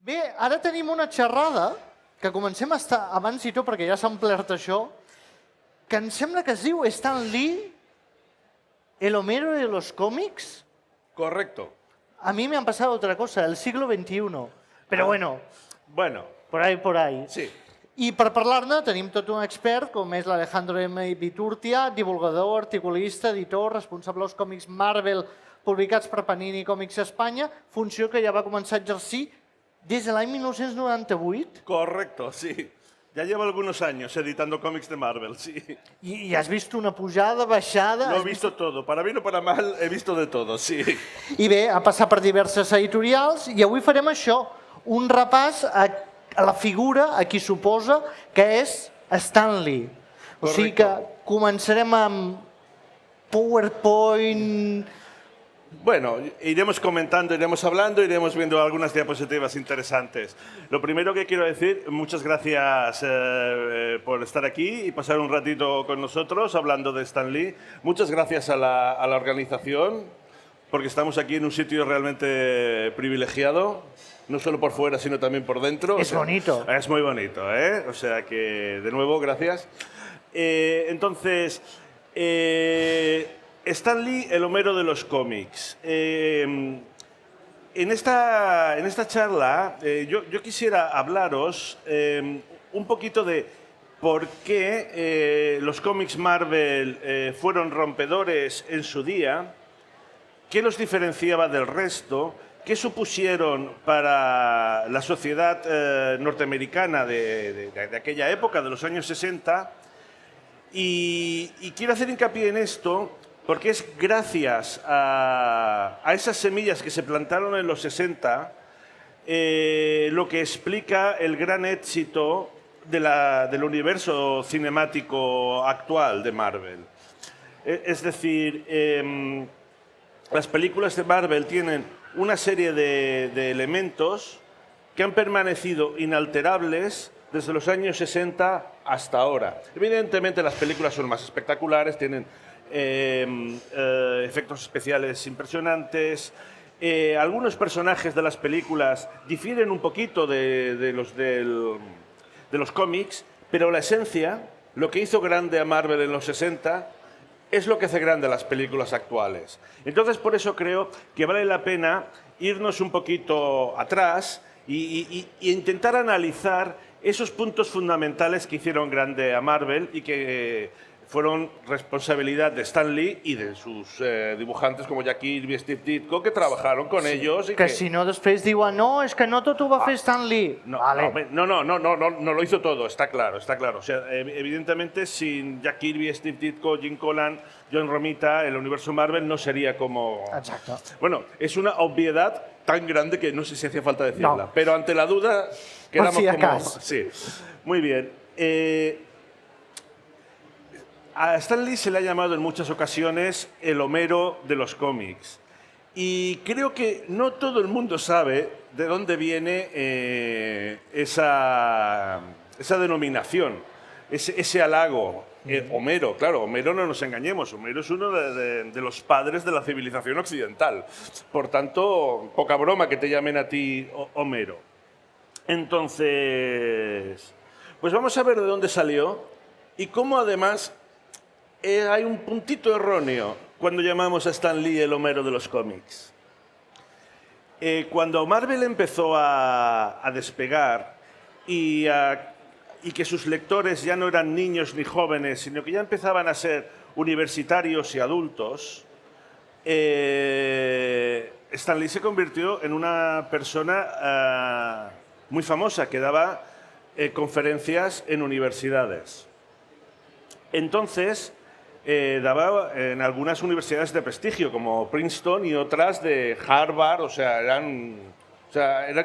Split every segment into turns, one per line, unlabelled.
Bé, ara tenim una xerrada, que comencem a estar abans i tot, perquè ja s'ha omplert això, que em sembla que es diu Stan Lee, el Homero de los cómics.
Correcto.
A mí me han pasado otra cosa, el siglo XXI. Però bueno,
Bueno,
por ahí.
sí.
I per parlar-ne tenim tot un expert, com és l'Alejandro M. Viturtia, divulgador, articulista, editor, responsable dels còmics Marvel publicats per Panini Còmics Espanya, funció que ja va començar a exercir des de l'any 1998.
Correcto, sí. Ya llevo algunos años editando cómics de Marvel, sí.
I has vist una pujada, baixada...
Lo he visto todo. Para bien o para mal, he visto de todo, sí.
I bé, ha passat per diverses editorials i avui farem això, un repàs a la figura a qui suposa que és Stan Lee. O sigui que començarem amb PowerPoint...
Bueno, iremos comentando, iremos hablando, iremos viendo algunas diapositivas interesantes. Lo primero que quiero decir, muchas gracias por estar aquí y pasar un ratito con nosotros hablando de Stan Lee. Muchas gracias a la organización, porque estamos aquí en un sitio realmente privilegiado, no solo por fuera, sino también por dentro.
Es bonito.
Es muy bonito, ¿eh? O sea que, de nuevo, gracias. Entonces... Stan Lee, el Homero de los cómics. En esta charla yo quisiera hablaros un poquito de por qué los cómics Marvel fueron rompedores en su día, qué los diferenciaba del resto, qué supusieron para la sociedad norteamericana de aquella época, de los años 60, y quiero hacer hincapié en esto porque es gracias a esas semillas que se plantaron en los 60 lo que explica el gran éxito del universo cinemático actual de Marvel. Es decir, las películas de Marvel tienen una serie de elementos que han permanecido inalterables desde los años 60 hasta ahora. Evidentemente las películas son más espectaculares, tienen efectos especiales impresionantes. Algunos personajes de las películas difieren un poquito de los cómics, pero la esencia, lo que hizo grande a Marvel en los 60, es lo que hace grande a las películas actuales. Entonces, por eso creo que vale la pena irnos un poquito atrás e intentar analizar esos puntos fundamentales que hicieron grande a Marvel y que fueron responsabilidad de Stan Lee y de sus dibujantes como Jack Kirby y Steve Ditko, que trabajaron con ellos. Y
que si no després diuen, no, és que no tot ho va fer Stan Lee.
No,
vale.
no lo hizo todo, está claro, está claro. O sea, evidentemente, sin Jack Kirby, Steve Ditko, Jim Collan, John Romita, el universo Marvel no sería como...
Exacto.
Bueno, es una obviedad tan grande que no sé si hacía falta decirla,
no.
Pero ante la duda quedamos
si
como...
acaso.
Sí, muy bien. A Stan Lee se le ha llamado en muchas ocasiones el Homero de los cómics. Y creo que no todo el mundo sabe de dónde viene esa denominación, ese halago. Homero, claro, Homero no nos engañemos, Homero es uno de los padres de la civilización occidental. Por tanto, poca broma que te llamen a ti Homero. Entonces, pues vamos a ver de dónde salió y cómo además hay un puntito erróneo cuando llamamos a Stan Lee el Homero de los cómics. Cuando Marvel empezó a despegar y que sus lectores ya no eran niños ni jóvenes, sino que ya empezaban a ser universitarios y adultos, Stan Lee se convirtió en una persona muy famosa que daba conferencias en universidades. Entonces, daba en algunas universidades de prestigio, como Princeton y otras de Harvard, o sea, eran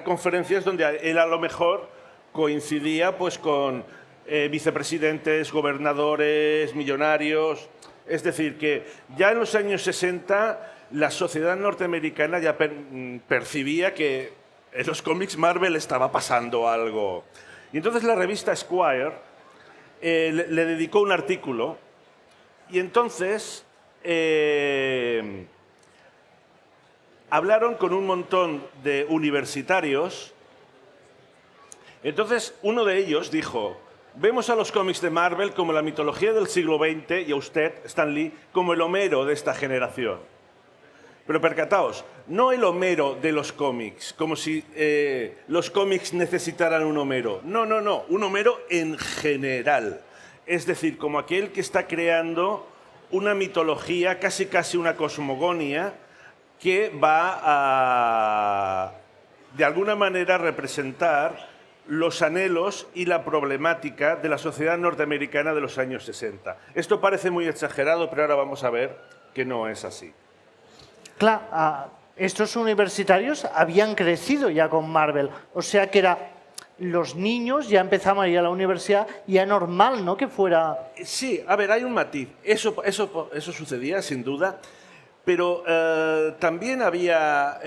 conferencias donde él a lo mejor coincidía pues, con vicepresidentes, gobernadores, millonarios. Es decir, que ya en los años 60 la sociedad norteamericana ya percibía que en los cómics Marvel estaba pasando algo. Y entonces la revista Esquire le dedicó un artículo. Y entonces hablaron con un montón de universitarios Entonces, uno de ellos dijo, vemos a los cómics de Marvel como la mitología del siglo XX y a usted, Stan Lee, como el Homero de esta generación. Pero percataos, no el Homero de los cómics, como si los cómics necesitaran un Homero. No, no, no, un Homero en general. Es decir, como aquel que está creando una mitología, casi una cosmogonía, que va a, de alguna manera, representar los anhelos y la problemática de la sociedad norteamericana de los años 60. Esto parece muy exagerado, pero ahora vamos a ver que no es así.
Claro, estos universitarios habían crecido ya con Marvel, o sea que los niños ya empezaban a ir a la universidad y era normal, ¿no?, que fuera...
Sí, a ver, hay un matiz. Eso sucedía, sin duda, pero también había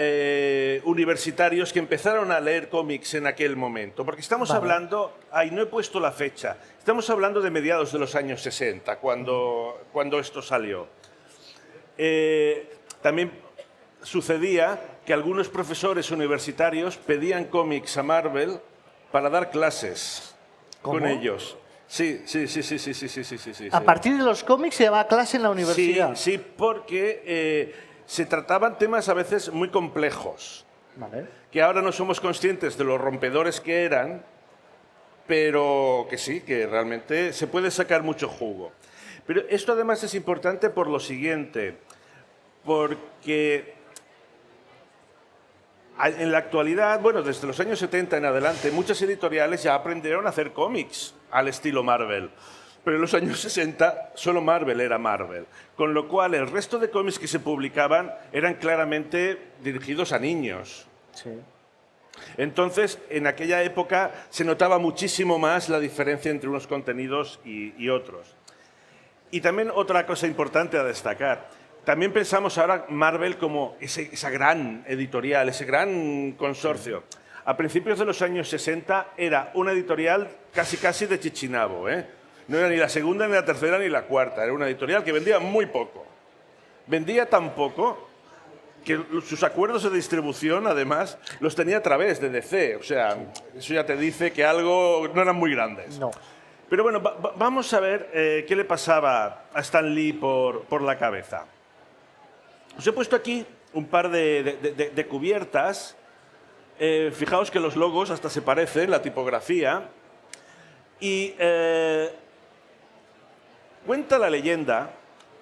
universitarios que empezaron a leer cómics en aquel momento, porque estamos hablando, no he puesto la fecha, estamos hablando de mediados de los años 60, cuando esto salió. También sucedía que algunos profesores universitarios pedían cómics a Marvel para dar clases con ellos. Sí.
A partir de los cómics se daba clase en la universidad.
Sí, porque se trataban temas a veces muy complejos, que ahora no somos conscientes de los rompedores que eran, pero que sí, que realmente se puede sacar mucho jugo. Pero esto además es importante por lo siguiente, porque en la actualidad, bueno, desde los años 70 en adelante, muchas editoriales ya aprendieron a hacer cómics al estilo Marvel. Pero en los años 60 solo Marvel era Marvel. Con lo cual el resto de cómics que se publicaban eran claramente dirigidos a niños.
Sí.
Entonces, en aquella época se notaba muchísimo más la diferencia entre unos contenidos y otros. Y también otra cosa importante a destacar. También pensamos ahora Marvel como esa gran editorial, ese gran consorcio. A principios de los años 60 era una editorial casi de Chichinabo, ¿eh? No era ni la segunda, ni la tercera, ni la cuarta. Era una editorial que vendía muy poco. Vendía tan poco que sus acuerdos de distribución, además, los tenía a través de DC. O sea, eso ya te dice que algo no eran muy grandes.
No.
Pero bueno, vamos a ver qué le pasaba a Stan Lee por la cabeza. Os he puesto aquí un par de cubiertas. Fijaos que los logos hasta se parecen, la tipografía. Y cuenta la leyenda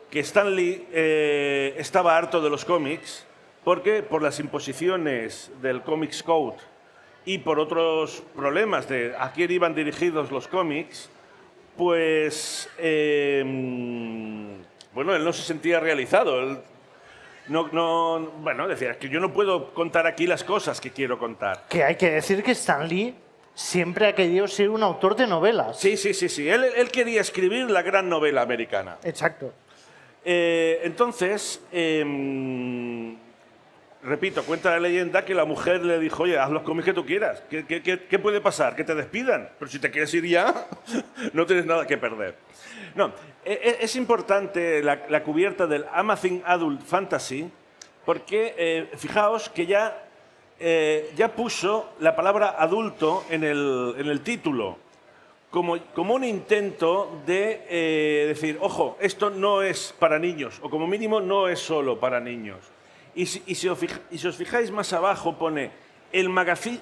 que Stan Lee estaba harto de los cómics porque por las imposiciones del Comics Code y por otros problemas de a quién iban dirigidos los cómics, pues bueno, él no se sentía realizado. Él bueno, decía que yo no puedo contar aquí las cosas que quiero contar.
Que hay que decir que Stan Lee siempre ha querido ser un autor de novelas.
Sí. Él quería escribir la gran novela americana.
Exacto.
Entonces, repito, cuenta la leyenda que la mujer le dijo, oye, haz los cómics que tú quieras. ¿Qué puede pasar? Que te despidan. Pero si te quieres ir ya, no tienes nada que perder. No, es importante la cubierta del Amazing Adult Fantasy porque fijaos que ya puso la palabra adulto en el título como un intento de decir, ojo, esto no es para niños o como mínimo no es solo para niños. Y si os fijáis más abajo pone el magazine,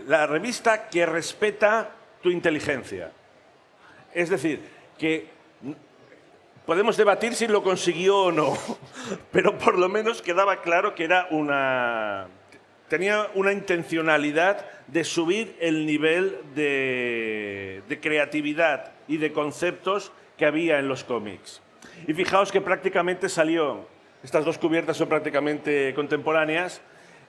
la revista que respeta tu inteligencia. Es decir, que podemos debatir si lo consiguió o no, pero por lo menos quedaba claro que tenía una intencionalidad de subir el nivel de creatividad y de conceptos que había en los cómics. Y fijaos que prácticamente estas dos cubiertas son prácticamente contemporáneas,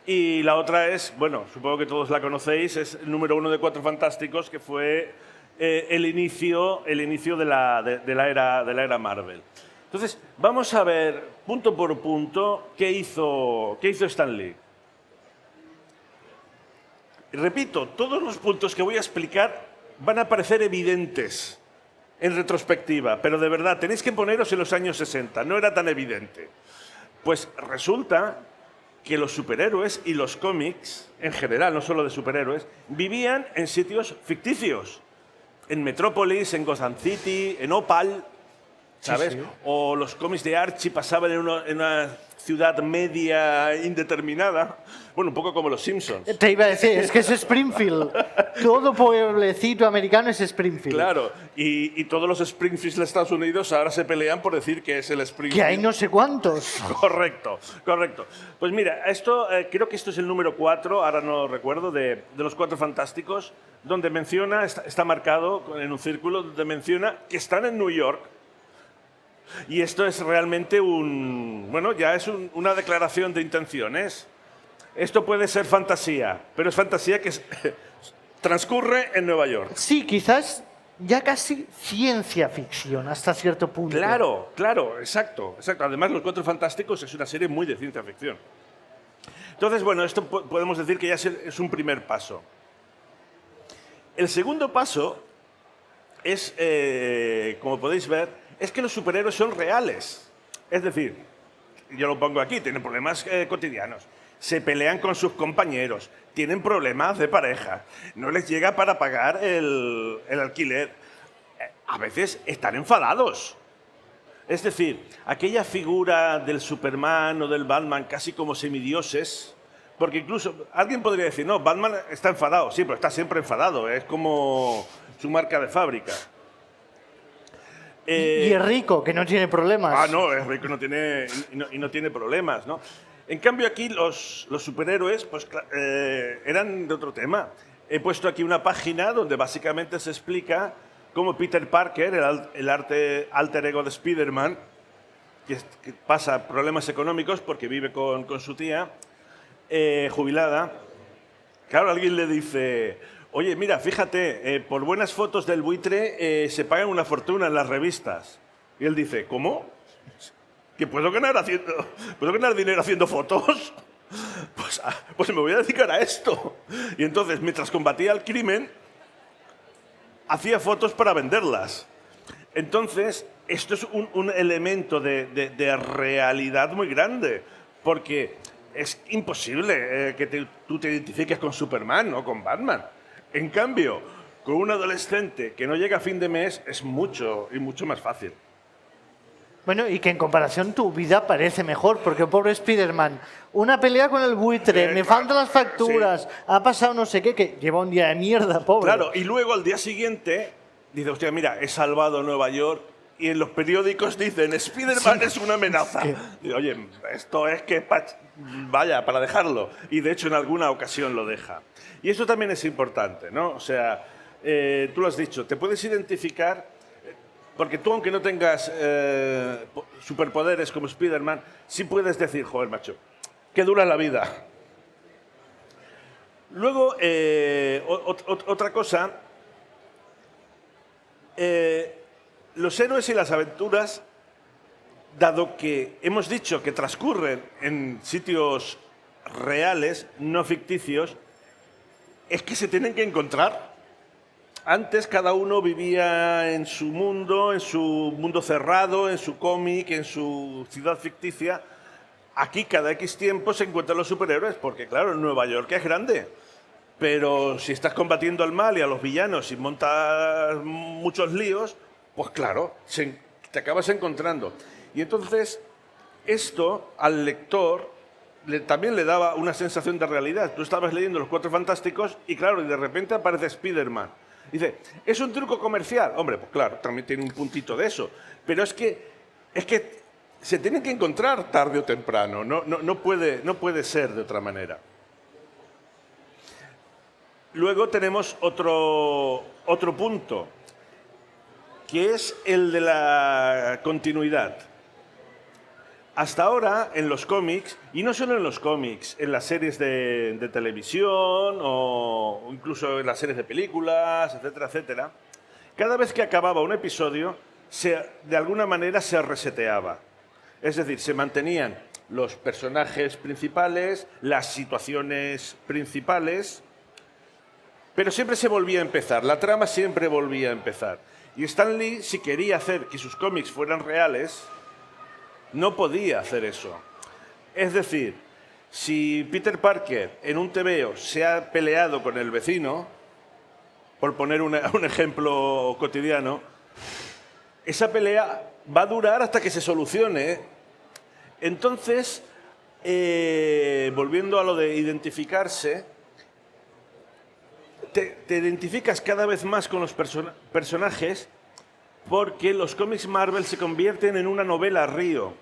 y la otra es, bueno, supongo que todos la conocéis, es el número 1 de Cuatro Fantásticos, que fue el inicio de la era Marvel. Entonces, vamos a ver punto por punto qué hizo Stan Lee. Repito, todos los puntos que voy a explicar van a parecer evidentes en retrospectiva, pero de verdad, tenéis que poneros en los años 60, no era tan evidente. Pues resulta que los superhéroes y los cómics, en general, no solo de superhéroes, vivían en sitios ficticios. En Metrópolis, en Gotham City, en Opal, ¿sabes?
Sí, sí.
O los cómics de Archie pasaban en una ciudad media indeterminada. Bueno, un poco como los Simpsons.
Te iba a decir, es que es Springfield. Todo pueblecito americano es Springfield.
Claro, y todos los Springfields de Estados Unidos ahora se pelean por decir que es el Springfield.
Que hay no sé cuántos.
Correcto, correcto. Pues mira, esto creo que esto es el número 4, ahora no recuerdo, de los Cuatro Fantásticos, donde menciona, está marcado en un círculo, donde menciona que están en New York. Y esto es realmente ya es una declaración de intenciones. Esto puede ser fantasía, pero es fantasía que transcurre en Nueva York.
Sí, quizás ya casi ciencia ficción hasta cierto punto.
Claro, claro, exacto, exacto. Además, Los Cuatro Fantásticos es una serie muy de ciencia ficción. Entonces, bueno, esto podemos decir que ya es un primer paso. El segundo paso es, como podéis ver, es que los superhéroes son reales. Es decir, yo lo pongo aquí, tienen problemas cotidianos, se pelean con sus compañeros, tienen problemas de pareja, no les llega para pagar el alquiler. A veces están enfadados. Es decir, aquella figura del Superman o del Batman casi como semidioses, porque incluso alguien podría decir, no, Batman está enfadado, sí, pero está siempre enfadado, es como su marca de fábrica.
Y es rico, que no tiene problemas.
Ah, no, es rico y no tiene problemas, ¿no? En cambio aquí los superhéroes pues, eran de otro tema. He puesto aquí una página donde básicamente se explica cómo Peter Parker, el alter ego de Spider-Man, que pasa problemas económicos porque vive con su tía jubilada. Claro, alguien le dice, oye, mira, fíjate, por buenas fotos del buitre se pagan una fortuna en las revistas. Y él dice, ¿cómo? ¿Que puedo ganar dinero haciendo fotos? Pues me voy a dedicar a esto. Y entonces, mientras combatía el crimen, hacía fotos para venderlas. Entonces, esto es un elemento de realidad muy grande, porque es imposible que tú te identifiques con Superman o con Batman. En cambio, con un adolescente que no llega a fin de mes es mucho más fácil.
Bueno, y que en comparación tu vida parece mejor, porque pobre Spider-Man, una pelea con el buitre, me faltan las facturas,
sí.
ha pasado no sé qué, que lleva un día de mierda, pobre.
Claro, y luego al día siguiente dice, hostia, mira, he salvado Nueva York, y en los periódicos dicen, Spider-Man es una amenaza. Y, oye, esto es que, vaya, para dejarlo. Y de hecho en alguna ocasión lo deja. Y eso también es importante, ¿no? O sea, tú lo has dicho, te puedes identificar, porque tú aunque no tengas superpoderes como Spider-Man, sí puedes decir, joder, macho, que dura la vida. Luego, otra cosa, los héroes y las aventuras, dado que hemos dicho que transcurren en sitios reales, no ficticios, es que se tienen que encontrar. Antes cada uno vivía en su mundo cerrado, en su cómic, en su ciudad ficticia. Aquí cada X tiempo se encuentran los superhéroes, porque claro, Nueva York es grande. Pero si estás combatiendo al mal y a los villanos y montas muchos líos, pues claro, te acabas encontrando. Y entonces esto al lector también le daba una sensación de realidad. Tú estabas leyendo Los Cuatro Fantásticos y claro, y de repente aparece Spider-Man. Dice, ¿es un truco comercial? Hombre, pues claro, también tiene un puntito de eso. Pero es que se tienen que encontrar tarde o temprano. No puede ser de otra manera. Luego tenemos otro punto, que es el de la continuidad. Hasta ahora, en los cómics, y no solo en los cómics, en las series de televisión o incluso en las series de películas, etcétera, etcétera, cada vez que acababa un episodio, de alguna manera se reseteaba. Es decir, se mantenían los personajes principales, las situaciones principales, pero siempre se volvía a empezar, la trama siempre volvía a empezar. Y Stan Lee, si quería hacer que sus cómics fueran reales, no podía hacer eso. Es decir, Si Peter Parker en un TVO se ha peleado con el vecino, por poner un ejemplo cotidiano, esa pelea va a durar hasta que se solucione. Entonces, volviendo a lo de identificarse, te identificas cada vez más con los personajes porque los cómics Marvel se convierten en una novela río.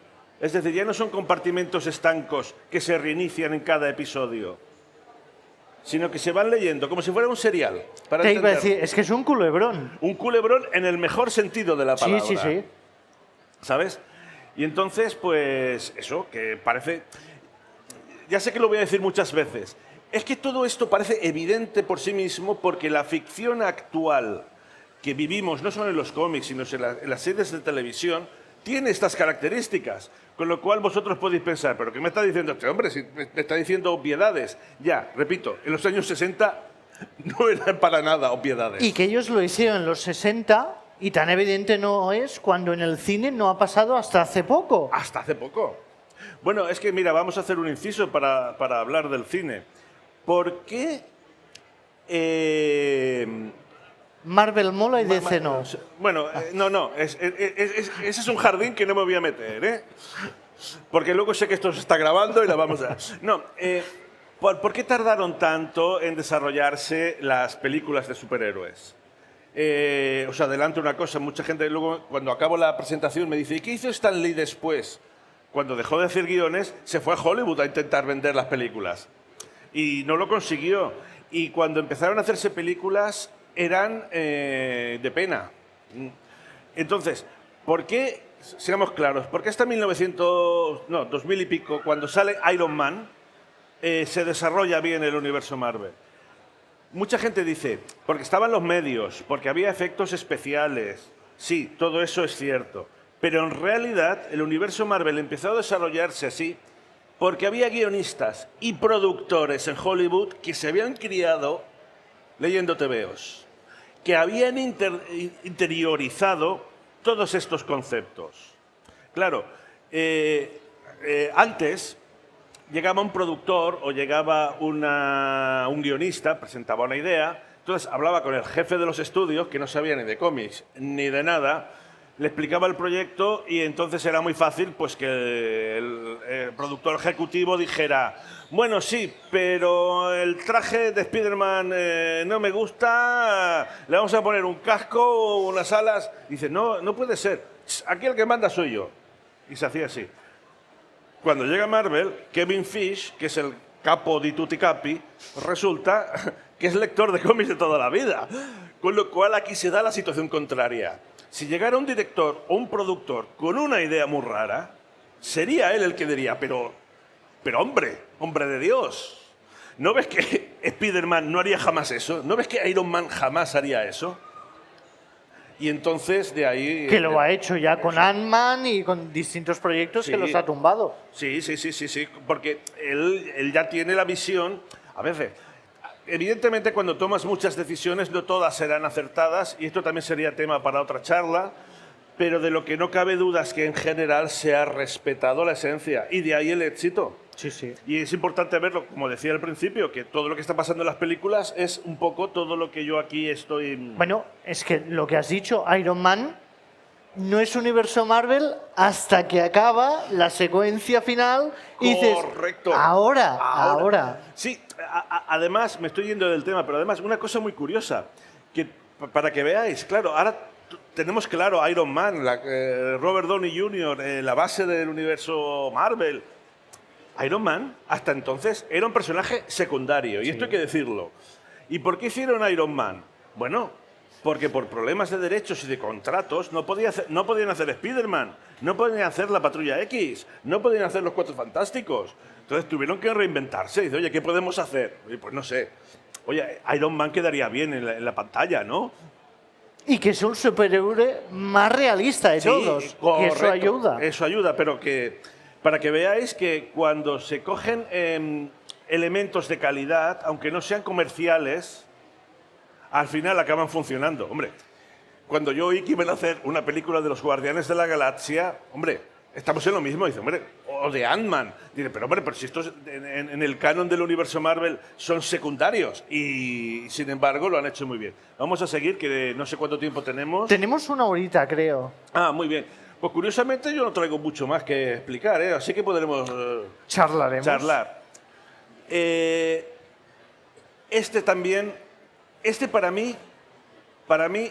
Es decir, ya no son compartimentos estancos que se reinician en cada episodio, sino que se van leyendo como si fuera un serial. Para
Te iba a
entenderlo.
decir, es que es un culebrón.
Un culebrón en el mejor sentido de la palabra.
Sí, sí, sí.
¿Sabes? Y entonces, pues, eso, que parece... Ya sé que lo voy a decir muchas veces. Es que todo esto parece evidente por sí mismo porque la ficción actual que vivimos, no solo en los cómics, sino en las series de televisión, tiene estas características. Con lo cual vosotros podéis pensar, ¿pero qué me está diciendo este hombre? Si me está diciendo obviedades. Ya, repito, en los años 60 no eran para nada obviedades.
Y que ellos lo hicieron en los 60 y tan evidente no es cuando en el cine no ha pasado hasta hace poco.
Hasta hace poco. Bueno, es que mira, vamos a hacer un inciso para hablar del cine. ¿Por qué
Marvel mola y DC no.
Bueno, no. Ese es un jardín que no me voy a meter, ¿eh? Porque luego sé que esto se está grabando y la vamos a... No, ¿por qué tardaron tanto en desarrollarse las películas de superhéroes? Os adelanto una cosa, mucha gente luego, cuando acabo la presentación, me dice, ¿y qué hizo Stan Lee después? Cuando dejó de hacer guiones, se fue a Hollywood a intentar vender las películas. Y no lo consiguió. Y cuando empezaron a hacerse películas, eran de pena. Entonces, ¿por qué, seamos claros, por qué hasta 2000 y pico, cuando sale Iron Man, se desarrolla bien el universo Marvel? Mucha gente dice, porque estaban los medios, porque había efectos especiales. Sí, todo eso es cierto. Pero en realidad el universo Marvel empezó a desarrollarse así porque había guionistas y productores en Hollywood que se habían criado leyendo TVOs, que habían interiorizado todos estos conceptos. Claro, antes llegaba un productor o llegaba un guionista, presentaba una idea, entonces hablaba con el jefe de los estudios, que no sabía ni de cómics ni de nada, le explicaba el proyecto y entonces era muy fácil pues que el productor ejecutivo dijera, bueno, sí, pero el traje de Spider-Man no me gusta, le vamos a poner un casco, unas alas. Dice, no puede ser, aquí el que manda soy yo. Y se hacía así. Cuando llega Marvel, Kevin Feige, que es el capo di tutti capi, resulta que es lector de cómics de toda la vida. Con lo cual aquí se da la situación contraria. Si llegara un director o un productor con una idea muy rara, sería él el que diría, pero hombre de Dios, ¿no ves que Spider-Man no haría jamás eso? ¿No ves que Iron Man jamás haría eso? Y entonces de ahí...
Que lo ha hecho ya con Ant-Man y con distintos proyectos
Sí.
que los ha tumbado.
Sí, porque él ya tiene la visión, a veces... Evidentemente, cuando tomas muchas decisiones, no todas serán acertadas, y esto también sería tema para otra charla, pero de lo que no cabe duda es que en general se ha respetado la esencia, y de ahí el éxito.
Sí, sí.
Y es importante verlo, como decía al principio, que todo lo que está pasando en las películas es un poco todo lo que yo aquí estoy...
Bueno, es que lo que has dicho, Iron Man no es universo Marvel hasta que acaba la secuencia final y dices,
Correcto.
ahora.
Sí, además, me estoy yendo del tema, pero además una cosa muy curiosa, que para que veáis, claro, ahora tenemos claro Iron Man, Robert Downey Jr., la base del universo Marvel. Iron Man, hasta entonces, era un personaje secundario, y esto hay que decirlo. ¿Y por qué hicieron Iron Man? Bueno, porque por problemas de derechos y de contratos no podían hacer Spider-Man, no podían hacer la Patrulla X, no podían hacer los Cuatro Fantásticos. Entonces tuvieron que reinventarse y dice, oye, ¿qué podemos hacer? Y pues no sé. Oye, Iron Man quedaría bien en la pantalla, ¿no?
Y que es un superhéroe más realista de todos.
Correcto.
Y eso ayuda.
Eso ayuda, pero que para que veáis que cuando se cogen elementos de calidad, aunque no sean comerciales, al final acaban funcionando. Hombre, cuando yo oí que iban a hacer una película de los Guardianes de la Galaxia, hombre, estamos en lo mismo. Dice, hombre, o de Ant-Man. Dice, pero hombre, pero si estos en el canon del universo Marvel son secundarios y sin embargo lo han hecho muy bien. Vamos a seguir, que no sé cuánto tiempo tenemos.
Tenemos una horita, creo.
Ah, muy bien. Pues curiosamente yo no traigo mucho más que explicar, ¿eh? Así que podremos
Charlaremos.
charlar. Este también, para mí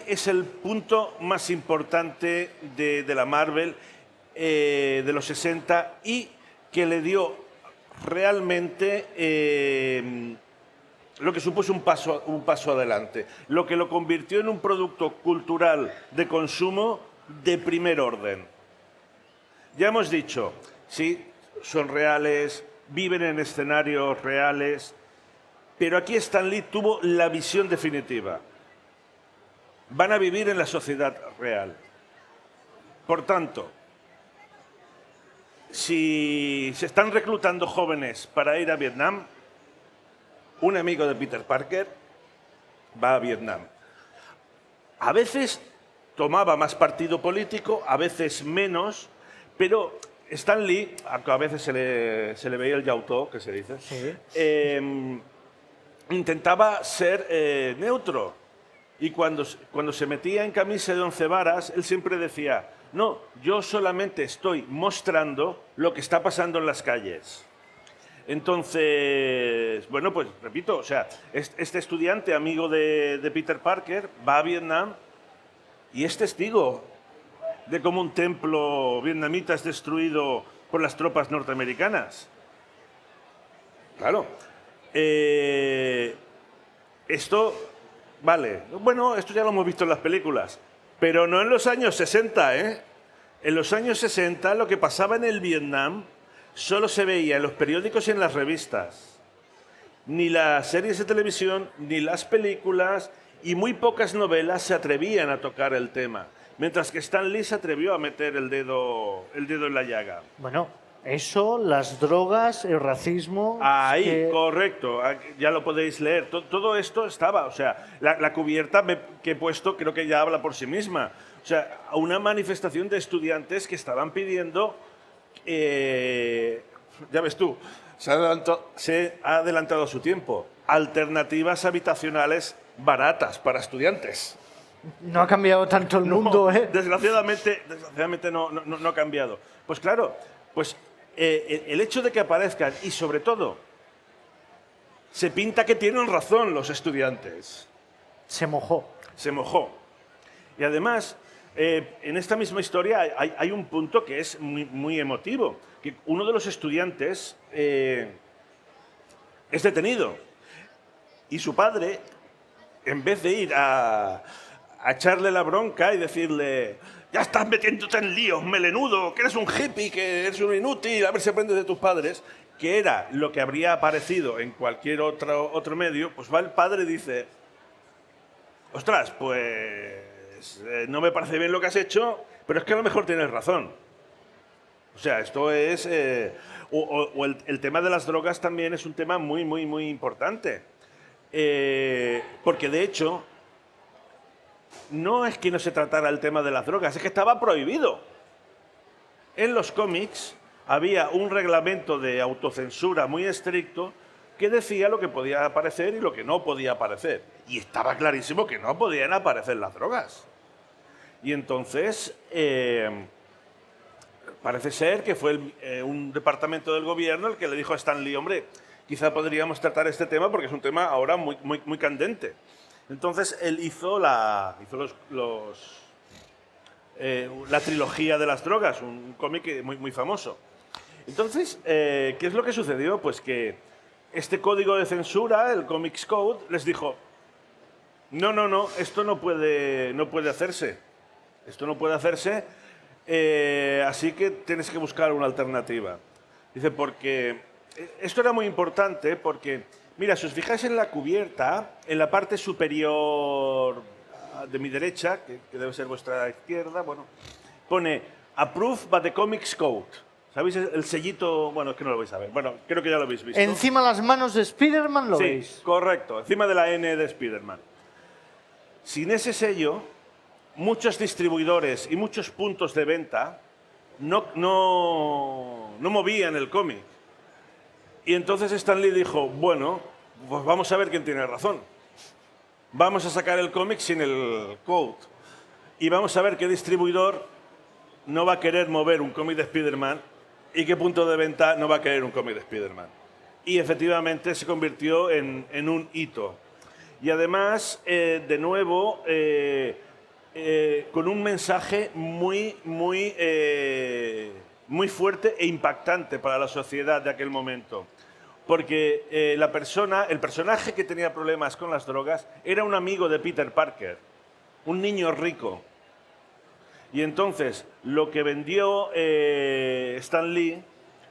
es el punto más importante de la Marvel de los 60 y que le dio realmente lo que supuso un paso adelante, lo que lo convirtió en un producto cultural de consumo de primer orden. Ya hemos dicho, sí, son reales, viven en escenarios reales, pero aquí Stan Lee tuvo la visión definitiva. Van a vivir en la sociedad real. Por tanto, si se están reclutando jóvenes para ir a Vietnam, un amigo de Peter Parker va a Vietnam. A veces tomaba más partido político, a veces menos, pero Stan Lee, a veces se le veía el yautó, que se dice,
Sí.
Intentaba ser neutro. Y cuando se metía en camisa de 11 varas, él siempre decía, no, yo solamente estoy mostrando lo que está pasando en las calles. Entonces, bueno, pues repito, o sea, este estudiante, amigo de Peter Parker, va a Vietnam y es testigo de cómo un templo vietnamita es destruido por las tropas norteamericanas. Claro. Esto, vale, bueno, esto ya lo hemos visto en las películas, pero no en los años 60, ¿eh? En los años 60 lo que pasaba en el Vietnam solo se veía en los periódicos y en las revistas. Ni las series de televisión, ni las películas, y muy pocas novelas se atrevían a tocar el tema, mientras que Stan Lee se atrevió a meter el dedo en la llaga.
Bueno, eso, las drogas, el racismo...
Ahí, correcto, ya lo podéis leer. Todo esto estaba, o sea, la cubierta que he puesto creo que ya habla por sí misma. O sea, una manifestación de estudiantes que estaban pidiendo, ya ves tú, se ha adelantado a su tiempo, alternativas habitacionales baratas para estudiantes.
No ha cambiado tanto el mundo, ¿eh?
Desgraciadamente no ha cambiado. Pues claro, pues el hecho de que aparezcan y sobre todo se pinta que tienen razón los estudiantes.
Se mojó.
Se mojó. Y además, en esta misma historia hay un punto que es muy emotivo, que uno de los estudiantes es detenido y su padre, en vez de ir a echarle la bronca y decirle, ya estás metiéndote en líos, melenudo, que eres un hippie, que eres un inútil, a ver si aprendes de tus padres, que era lo que habría aparecido en cualquier otro medio, pues va el padre y dice, ostras, pues no me parece bien lo que has hecho, pero es que a lo mejor tienes razón. O sea, esto es... el tema de las drogas también es un tema muy importante. Porque de hecho, no es que no se tratara el tema de las drogas, es que estaba prohibido. En los cómics había un reglamento de autocensura muy estricto que decía lo que podía aparecer y lo que no podía aparecer. Y estaba clarísimo que no podían aparecer las drogas. Y entonces, parece ser que fue un departamento del gobierno el que le dijo a Stan Lee, hombre, quizá podríamos tratar este tema porque es un tema ahora muy candente. Entonces, él hizo la trilogía de las drogas, un cómic muy famoso. Entonces, ¿qué es lo que sucedió? Pues que este código de censura, el Comics Code, les dijo, no, esto no puede hacerse. Esto no puede hacerse, así que tienes que buscar una alternativa. Dice, porque esto era muy importante porque, mira, si os fijáis en la cubierta, en la parte superior de mi derecha, que debe ser vuestra izquierda, bueno, pone Approved by the Comics Code. ¿Sabéis el sellito? Bueno, es que no lo vais a ver. Bueno, creo que ya lo habéis visto.
Encima las manos de Spider-Man lo veis.
Sí, correcto. Encima de la N de Spider-Man. Sin ese sello, muchos distribuidores y muchos puntos de venta no movían el cómic. Y entonces Stan Lee dijo, bueno, pues vamos a ver quién tiene razón. Vamos a sacar el cómic sin el code. Y vamos a ver qué distribuidor no va a querer mover un cómic de Spider-Man y qué punto de venta no va a querer un cómic de Spider-Man. Y efectivamente se convirtió en un hito. Y además, de nuevo, con un mensaje muy fuerte e impactante para la sociedad de aquel momento. Porque el personaje que tenía problemas con las drogas era un amigo de Peter Parker, un niño rico. Y entonces, lo que vendió Stan Lee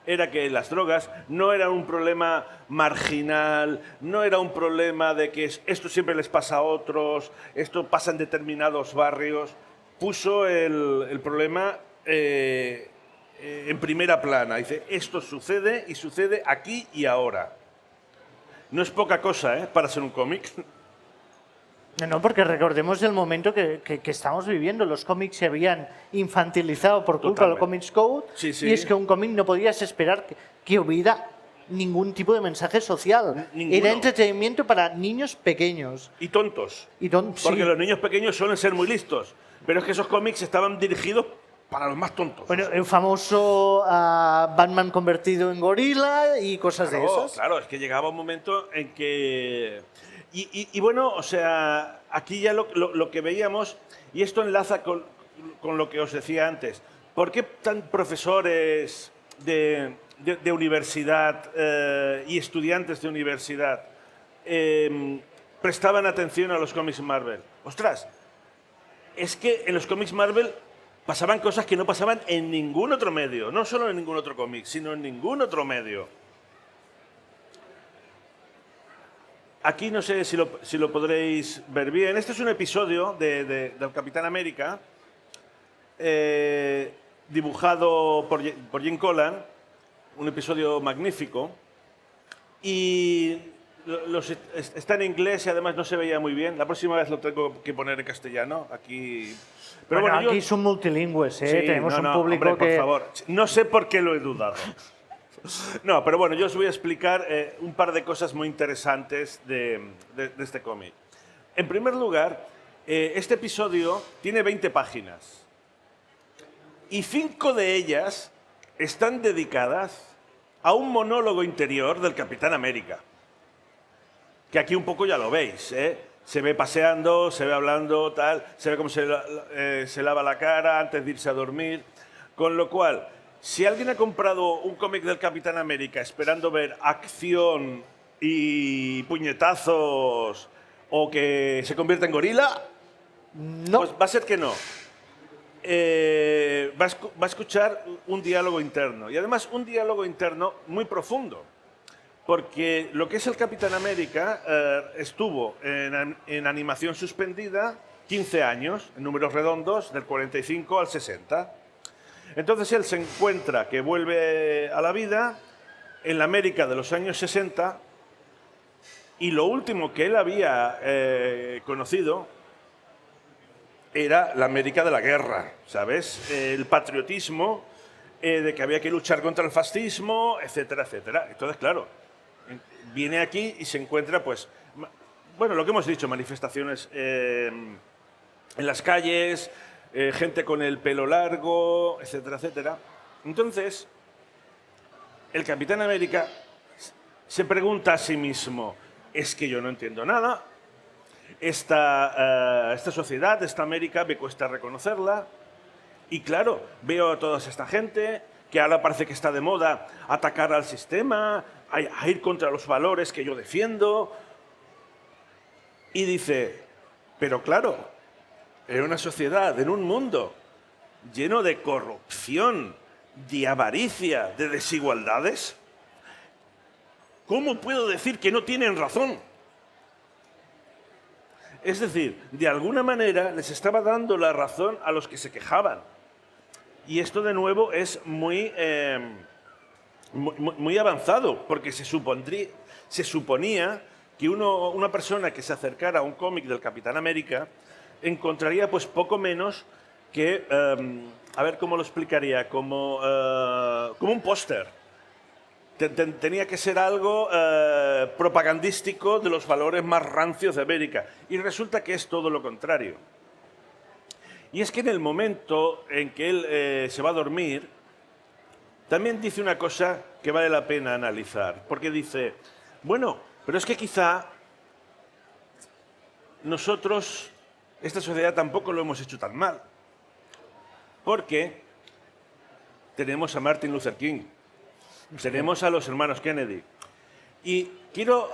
era que las drogas no eran un problema marginal, no era un problema de que esto siempre les pasa a otros, esto pasa en determinados barrios. Puso el problema en primera plana. Dice, esto sucede y sucede aquí y ahora. No es poca cosa, para ser un cómic.
No, porque recordemos el momento que estamos viviendo. Los cómics se habían infantilizado por culpa del Comics Code.
Sí, sí.
Y es que un cómic no podías esperar que hubiera ningún tipo de mensaje social.
Ninguno.
Era entretenimiento para niños pequeños.
Y tontos.
Sí.
Porque los niños pequeños suelen ser muy listos. Pero es que esos cómics estaban dirigidos para los más tontos.
Bueno, el famoso Batman convertido en gorila y cosas de esas.
Claro, es que llegaba un momento en que... Y bueno, o sea, aquí ya lo que veíamos, y esto enlaza con lo que os decía antes, ¿por qué tan profesores de universidad y estudiantes de universidad prestaban atención a los cómics Marvel? ¡Ostras! Es que en los cómics Marvel pasaban cosas que no pasaban en ningún otro medio, no solo en ningún otro cómic, sino en ningún otro medio. Aquí no sé si lo podréis ver bien. Este es un episodio del Capitán América, dibujado por Jim Collan, un episodio magnífico. Y está en inglés y además no se veía muy bien. La próxima vez lo tengo que poner en castellano. Aquí, pero bueno,
aquí son multilingües,
Sí,
tenemos un público
hombre,
que...
por favor. No sé por qué lo he dudado. No, pero bueno, yo os voy a explicar un par de cosas muy interesantes de este cómic. En primer lugar, este episodio tiene 20 páginas y 5 de ellas están dedicadas a un monólogo interior del Capitán América, que aquí un poco ya lo veis, Se ve paseando, se ve hablando, tal, se ve cómo se lava la cara antes de irse a dormir, con lo cual... Si alguien ha comprado un cómic del Capitán América esperando ver acción y puñetazos o que se convierta en gorila,
no.
Pues va a ser que no. Va a escuchar un diálogo interno y además un diálogo interno muy profundo. Porque lo que es el Capitán América estuvo en animación suspendida 15 años, en números redondos, del 45 al 60. Entonces él se encuentra que vuelve a la vida en la América de los años 60 y lo último que él había conocido era la América de la guerra, ¿sabes? El patriotismo de que había que luchar contra el fascismo, etcétera, etcétera. Entonces, claro, viene aquí y se encuentra, pues, bueno, lo que hemos dicho, manifestaciones en las calles, gente con el pelo largo, etcétera, etcétera. Entonces, el Capitán América se pregunta a sí mismo, es que yo no entiendo nada, esta sociedad, esta América, me cuesta reconocerla, y claro, veo a toda esta gente que ahora parece que está de moda atacar al sistema, a ir contra los valores que yo defiendo, y dice, pero claro, en una sociedad, en un mundo lleno de corrupción, de avaricia, de desigualdades, ¿cómo puedo decir que no tienen razón? Es decir, de alguna manera les estaba dando la razón a los que se quejaban. Y esto de nuevo es muy avanzado, porque se suponía que una persona que se acercara a un cómic del Capitán América encontraría pues poco menos que a ver cómo lo explicaría, como un póster. Tenía que ser algo propagandístico de los valores más rancios de América. Y resulta que es todo lo contrario. Y es que en el momento en que él se va a dormir, también dice una cosa que vale la pena analizar. Porque dice, bueno, pero es que quizá nosotros, esta sociedad, tampoco lo hemos hecho tan mal. Porque tenemos a Martin Luther King. Tenemos a los hermanos Kennedy. Y quiero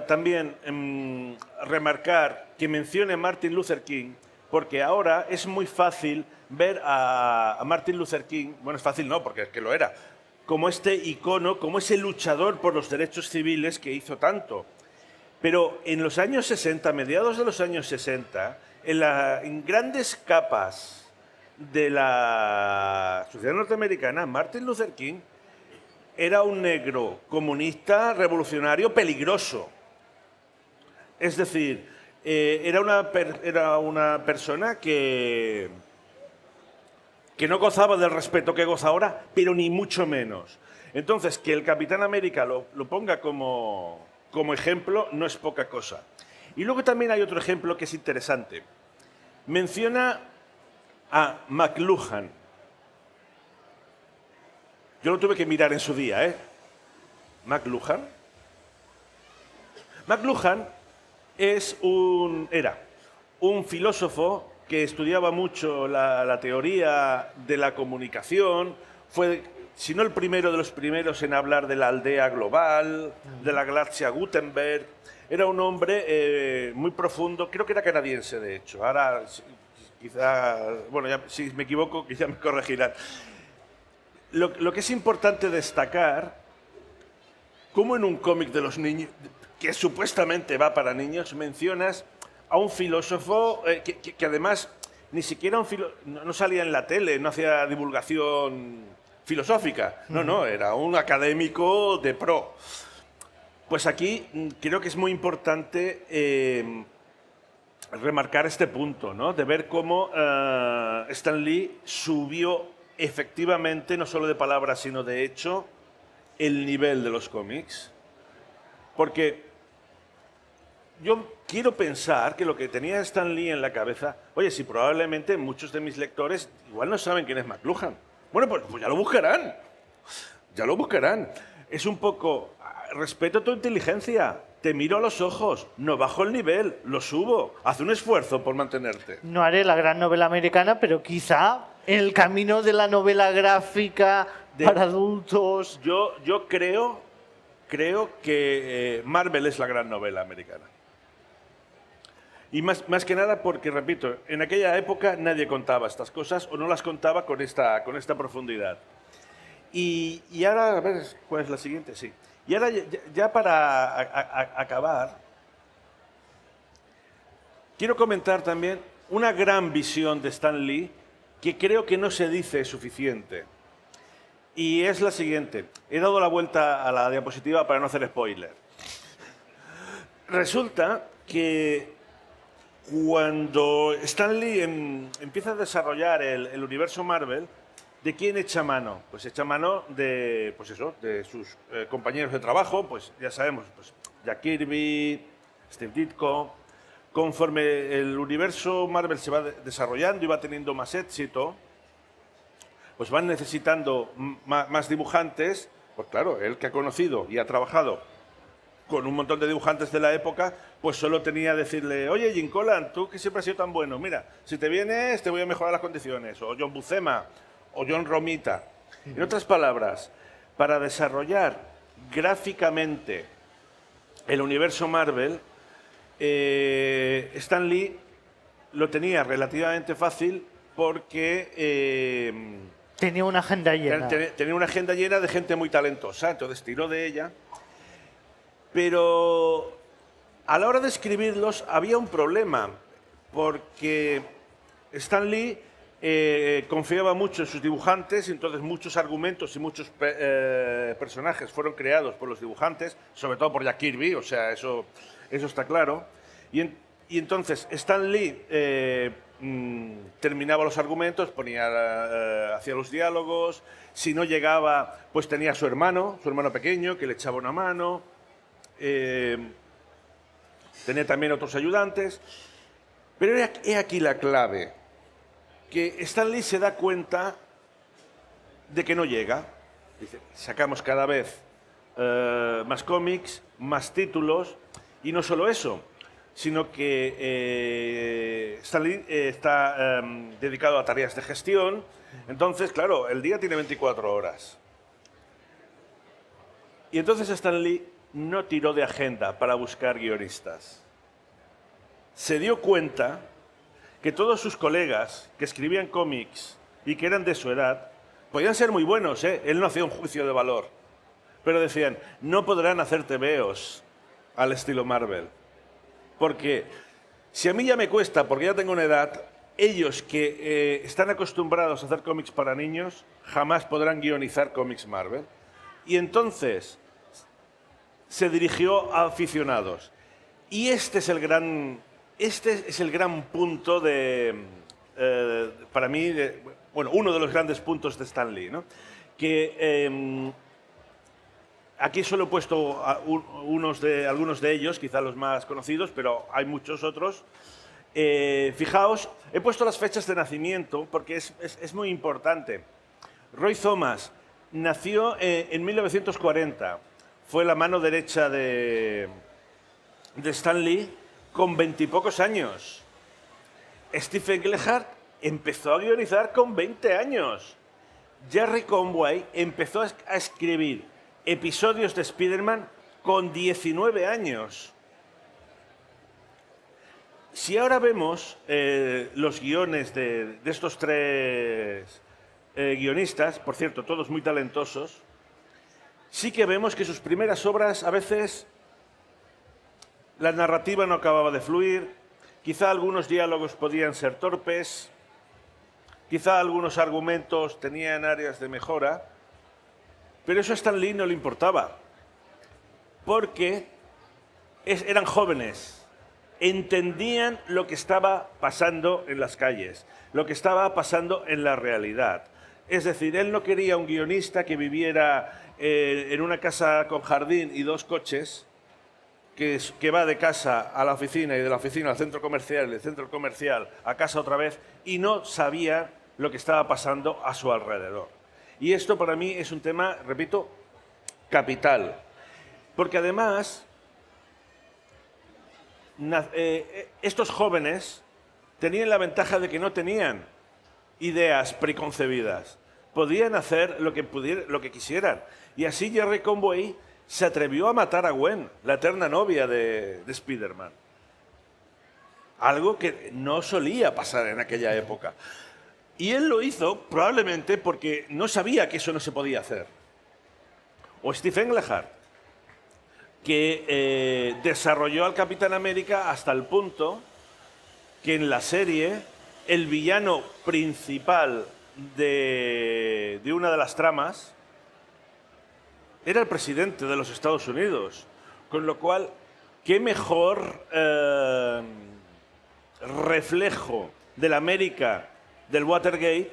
también remarcar que mencione Martin Luther King, porque ahora es muy fácil ver a Martin Luther King, bueno, es fácil no, porque es que lo era, como este icono, como ese luchador por los derechos civiles que hizo tanto. Pero en los años 60, mediados de los años 60, en grandes capas de la sociedad norteamericana, Martin Luther King era un negro comunista revolucionario peligroso. Es decir, era una persona que no gozaba del respeto que goza ahora, pero ni mucho menos. Entonces, que el Capitán América lo ponga como ejemplo no es poca cosa. Y luego también hay otro ejemplo que es interesante. Menciona a McLuhan. Yo lo tuve que mirar en su día, ¿eh? McLuhan. McLuhan era un filósofo que estudiaba mucho la teoría de la comunicación, fue, si no el primero de los primeros en hablar de la aldea global, de la galaxia Gutenberg. Era un hombre muy profundo, creo que era canadiense, de hecho. Ahora, quizá, bueno, ya, si me equivoco, quizá me corregirán. Lo que es importante destacar, como en un cómic de los niños, que supuestamente va para niños, mencionas a un filósofo que además ni siquiera no salía en la tele, no hacía divulgación filosófica. No, era un académico de pro. Pues aquí creo que es muy importante remarcar este punto, ¿no? De ver cómo Stan Lee subió efectivamente, no solo de palabras, sino de hecho, el nivel de los cómics. Porque yo quiero pensar que lo que tenía Stan Lee en la cabeza, oye, si probablemente muchos de mis lectores igual no saben quién es McLuhan. Bueno, pues ya lo buscarán. Ya lo buscarán. Es un poco, respeto tu inteligencia, te miro a los ojos, no bajo el nivel, lo subo. Haz un esfuerzo por mantenerte.
No haré la gran novela americana, pero quizá en el camino de la novela gráfica para adultos.
Yo creo que Marvel es la gran novela americana. Y más que nada porque, repito, en aquella época nadie contaba estas cosas o no las contaba con esta profundidad. Y ahora, a ver, ¿cuál es la siguiente? Sí. Y ahora, ya para acabar, quiero comentar también una gran visión de Stan Lee que creo que no se dice suficiente. Y es la siguiente. He dado la vuelta a la diapositiva para no hacer spoiler. Resulta que cuando Stan Lee empieza a desarrollar el universo Marvel, ¿de quién echa mano? Pues echa mano de sus compañeros de trabajo, pues ya sabemos, pues Jack Kirby, Steve Ditko. Conforme el universo Marvel se va desarrollando y va teniendo más éxito, pues van necesitando más dibujantes. Pues claro, él que ha conocido y ha trabajado con un montón de dibujantes de la época, pues solo tenía que decirle, oye, Jim Collan, tú que siempre has sido tan bueno, mira, si te vienes te voy a mejorar las condiciones, o John Buscema, o John Romita. En otras palabras, para desarrollar gráficamente el universo Marvel, Stan Lee lo tenía relativamente fácil porque
tenía una agenda llena.
Tenía una agenda llena de gente muy talentosa, entonces tiró de ella. Pero a la hora de escribirlos había un problema, porque Stan Lee confiaba mucho en sus dibujantes, y entonces muchos argumentos y muchos personajes fueron creados por los dibujantes, sobre todo por Jack Kirby, o sea, eso está claro. Y entonces Stan Lee terminaba los argumentos, hacía los diálogos. Si no llegaba, pues tenía a su hermano pequeño, que le echaba una mano. Tenía también otros ayudantes. Pero he aquí la clave, que Stan Lee se da cuenta de que no llega. Dice, sacamos cada vez más cómics, más títulos, y no solo eso, sino que Stan Lee está dedicado a tareas de gestión. Entonces, claro, el día tiene 24 horas. Y entonces Stan Lee no tiró de agenda para buscar guionistas. Se dio cuenta que todos sus colegas que escribían cómics y que eran de su edad podían ser muy buenos, ¿eh? Él no hacía un juicio de valor. Pero decían, no podrán hacer tebeos al estilo Marvel. Porque si a mí ya me cuesta, porque ya tengo una edad, ellos que están acostumbrados a hacer cómics para niños, jamás podrán guionizar cómics Marvel. Y entonces se dirigió a aficionados. Y este es el gran punto para mí, uno de los grandes puntos de Stan Lee, ¿no? Que aquí solo he puesto algunos de ellos, quizá los más conocidos, pero hay muchos otros. Fijaos, he puesto las fechas de nacimiento porque es muy importante. Roy Thomas nació en 1940. Fue la mano derecha de Stan Lee con 20 y pocos años. Steve Englehart empezó a guionizar con 20 años. Jerry Conway empezó a escribir episodios de Spider-Man con 19 años. Si ahora vemos los guiones de estos tres guionistas, por cierto, todos muy talentosos, sí que vemos que sus primeras obras a veces la narrativa no acababa de fluir, quizá algunos diálogos podían ser torpes, quizá algunos argumentos tenían áreas de mejora, pero eso a Stan Lee no le importaba, porque eran jóvenes, entendían lo que estaba pasando en las calles, lo que estaba pasando en la realidad. Es decir, él no quería un guionista que viviera en una casa con jardín y 2 coches, que va de casa a la oficina y de la oficina al centro comercial y del centro comercial a casa otra vez y no sabía lo que estaba pasando a su alrededor. Y esto para mí es un tema, repito, capital. Porque además, estos jóvenes tenían la ventaja de que no tenían ideas preconcebidas. Podían hacer lo que quisieran. Y así Jerry Conway se atrevió a matar a Gwen, la eterna novia de Spider-Man. Algo que no solía pasar en aquella época. Y él lo hizo probablemente porque no sabía que eso no se podía hacer. O Steve Englehart, que desarrolló al Capitán América hasta el punto que en la serie el villano principal de una de las tramas era el presidente de los Estados Unidos. Con lo cual, qué mejor reflejo de la América del Watergate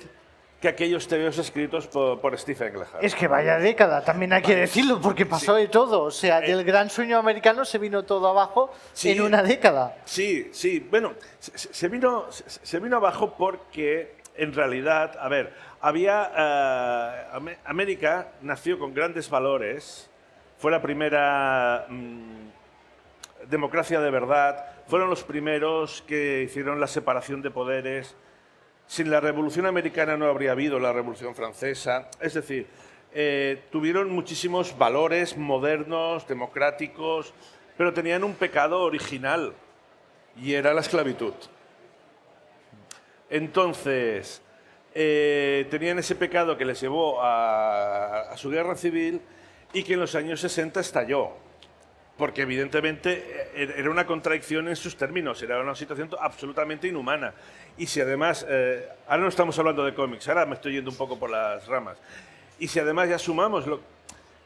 que aquellos tebeos escritos por Steve Englehart.
Es que vaya década, también hay que decirlo, porque pasó de todo. O sea, del gran sueño americano se vino todo abajo en una década.
Sí, sí. Bueno, se vino abajo porque, en realidad, a ver, América nació con grandes valores, fue la primera democracia de verdad, fueron los primeros que hicieron la separación de poderes. Sin la Revolución Americana no habría habido la Revolución Francesa. Es decir, tuvieron muchísimos valores modernos, democráticos, pero tenían un pecado original, y era la esclavitud. Entonces, tenían ese pecado que les llevó a su guerra civil y que en los años 60 estalló. Porque evidentemente era una contradicción en sus términos, era una situación absolutamente inhumana. Y si además, ahora no estamos hablando de cómics, ahora me estoy yendo un poco por las ramas. Y si además ya sumamos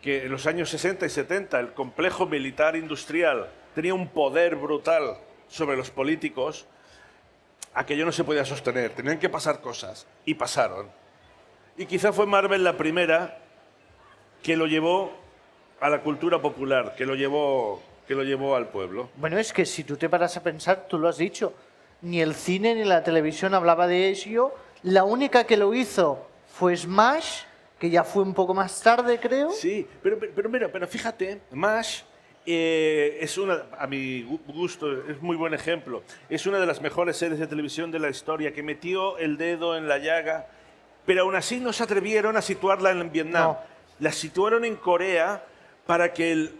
que en los años 60 y 70 el complejo militar industrial tenía un poder brutal sobre los políticos, aquello no se podía sostener, tenían que pasar cosas, y pasaron. Y quizá fue Marvel la primera que lo llevó a la cultura popular, que lo llevó al pueblo.
Bueno, es que si tú te paras a pensar, tú lo has dicho, ni el cine ni la televisión hablaba de ello. La única que lo hizo fue Smash, que ya fue un poco más tarde, creo.
Sí, pero fíjate, MASH es una, a mi gusto, es muy buen ejemplo. Es una de las mejores series de televisión de la historia, que metió el dedo en la llaga, pero aún así no se atrevieron a situarla en Vietnam.
No.
La situaron en Corea para que